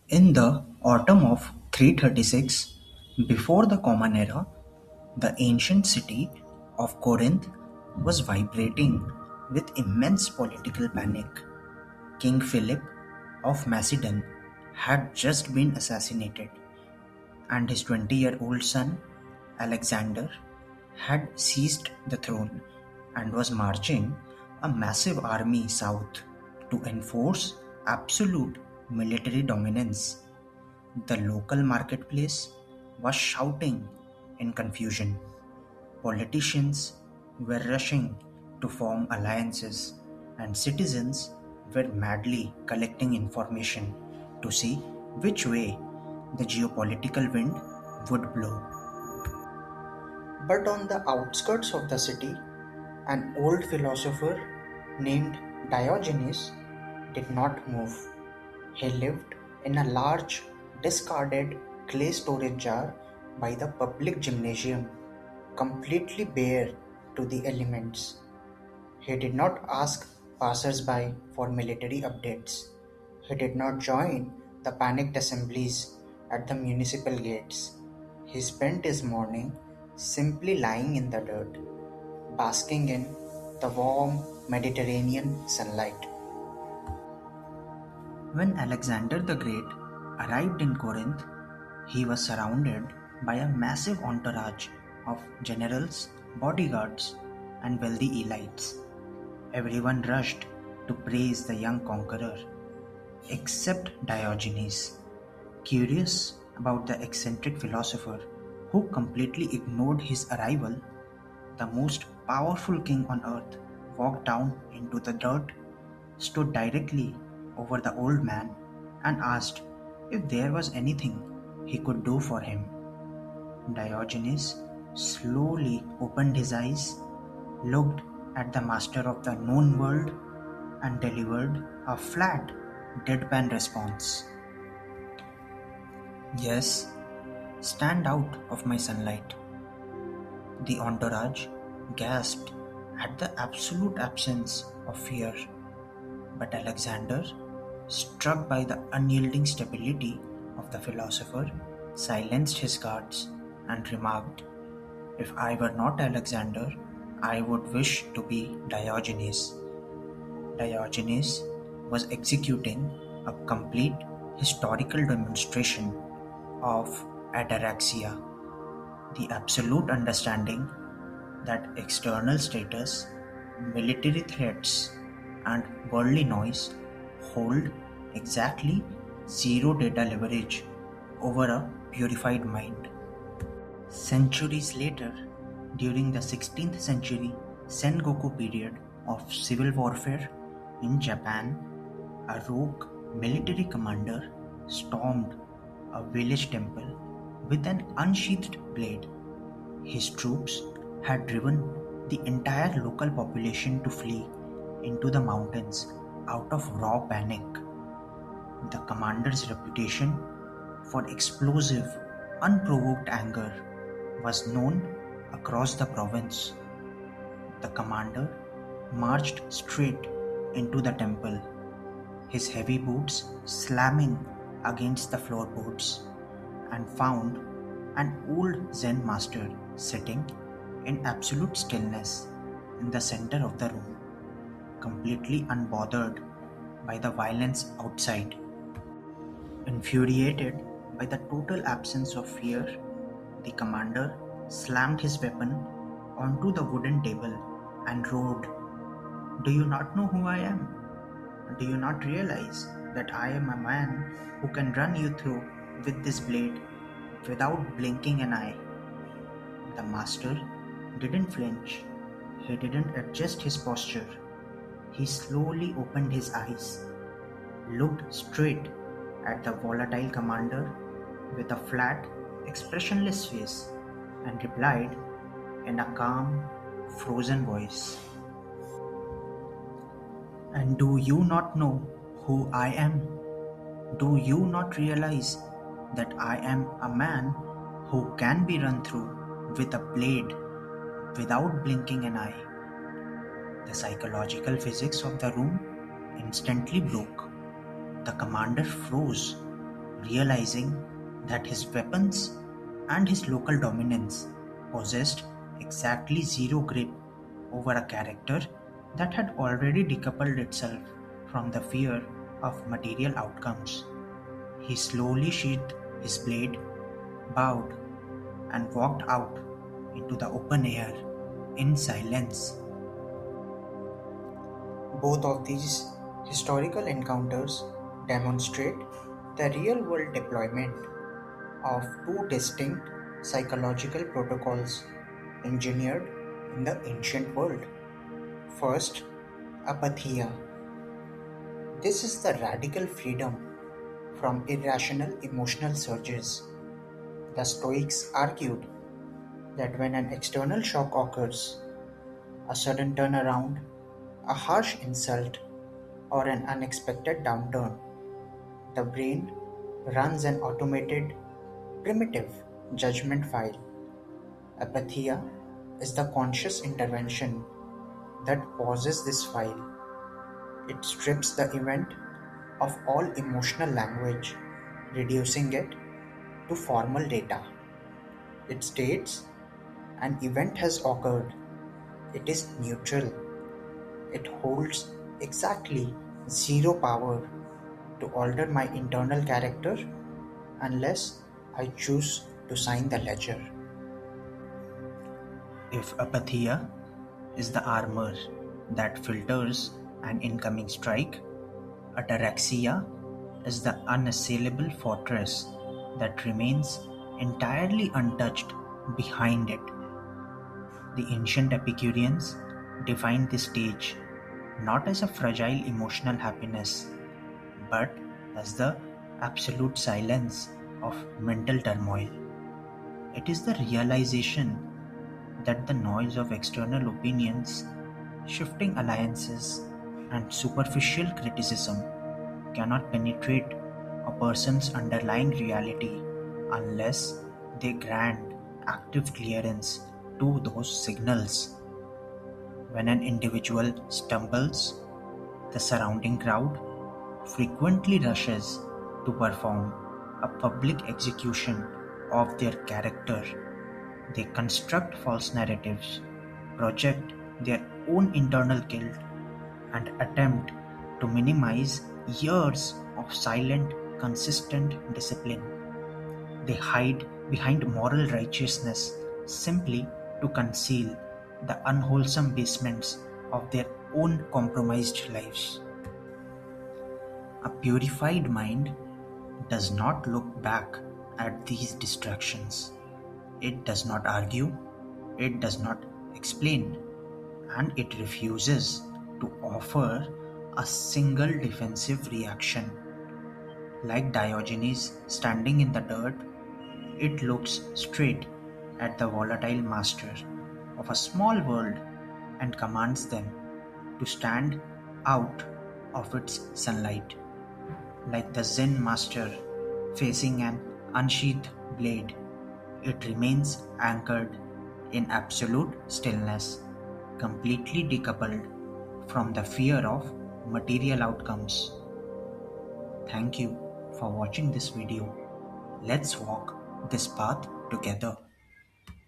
In the autumn of 336 before the Common Era, the ancient city of Corinth was vibrating with immense political panic. King Philip of Macedon had just been assassinated, and his 20-year-old son, Alexander, had seized the throne and was marching a massive army south to enforce absolute military dominance. The local marketplace was shouting in confusion. Politicians were rushing to form alliances, and citizens were madly collecting information to see which way the geopolitical wind would blow. But on the outskirts of the city, an old philosopher named Diogenes did not move. He lived in a large, discarded clay storage jar by the public gymnasium, completely bare to the elements. He did not ask passers-by for military updates. He did not join the panicked assemblies at the municipal gates. He spent his morning simply lying in the dirt, basking in the warm Mediterranean sunlight. When Alexander the Great arrived in Corinth, he was surrounded by a massive entourage of generals, bodyguards, and wealthy elites. Everyone rushed to praise the young conqueror, except Diogenes, curious about the eccentric philosopher who completely ignored his arrival. The most powerful king on earth walked down into the dirt, stood directly over the old man, and asked if there was anything he could do for him. Diogenes slowly opened his eyes, looked at the master of the known world, and delivered a flat, deadpan response. Yes, stand out of my sunlight. The entourage gasped at the absolute absence of fear, but Alexander, struck by the unyielding stability of the philosopher, silenced his guards and remarked, "If I were not Alexander, I would wish to be Diogenes." Diogenes was executing a complete historical demonstration of Ataraxia, the absolute understanding that external status, military threats, and worldly noise hold exactly zero data leverage over a purified mind. Centuries later, during the 16th century Sengoku period of civil warfare in Japan, a rogue military commander stormed a village temple with an unsheathed blade. His troops had driven the entire local population to flee into the mountains out of raw panic. The commander's reputation for explosive, unprovoked anger was known across the province. The commander marched straight into the temple, his heavy boots slamming against the floorboards, and found an old Zen master sitting in absolute stillness in the center of the room, completely unbothered by the violence outside. Infuriated by the total absence of fear, the commander slammed his weapon onto the wooden table and roared, "Do you not know who I am? Do you not realize that I am a man who can run you through with this blade without blinking an eye?" The master didn't flinch. He didn't adjust his posture. He slowly opened his eyes, looked straight at the volatile commander with a flat, expressionless face, and replied in a calm, frozen voice, "And do you not know who I am? Do you not realize that I am a man who can be run through with a blade without blinking an eye?" The psychological physics of the room instantly broke. The commander froze, realizing that his weapons and his local dominance possessed exactly zero grip over a character that had already decoupled itself from the fear of material outcomes. He slowly sheathed his blade, bowed, and walked out into the open air in silence. Both of these historical encounters demonstrate the real world deployment of two distinct psychological protocols engineered in the ancient world. First, apatheia. This is the radical freedom from irrational emotional surges. The Stoics argued that when an external shock occurs, a sudden turnaround, a harsh insult, or an unexpected downturn, the brain runs an automated, primitive judgment file. Apatheia is the conscious intervention that pauses this file. It strips the event of all emotional language, reducing it to formal data. It states an event has occurred. It is neutral. It holds exactly zero power to alter my internal character unless I choose to sign the ledger. If apatheia is the armor that filters an incoming strike, Ataraxia is the unassailable fortress that remains entirely untouched behind it. The ancient Epicureans defined this stage not as a fragile emotional happiness, but as the absolute silence of mental turmoil. It is the realization that the noise of external opinions, shifting alliances, and superficial criticism cannot penetrate a person's underlying reality unless they grant active clearance to those signals. When an individual stumbles, the surrounding crowd frequently rushes to perform a public execution of their character. They construct false narratives, project their own internal guilt, and attempt to minimize years of silent, consistent discipline. They hide behind moral righteousness simply to conceal the unwholesome basements of their own compromised lives. A purified mind does not look back at these distractions. It does not argue, it does not explain, and it refuses to offer a single defensive reaction. Like Diogenes standing in the dirt, it looks straight at the volatile master of a small world and commands them to stand out of its sunlight. Like the Zen master facing an unsheathed blade, it remains anchored in absolute stillness, completely decoupled from the fear of material outcomes. Thank you for watching this video. Let's walk this path together.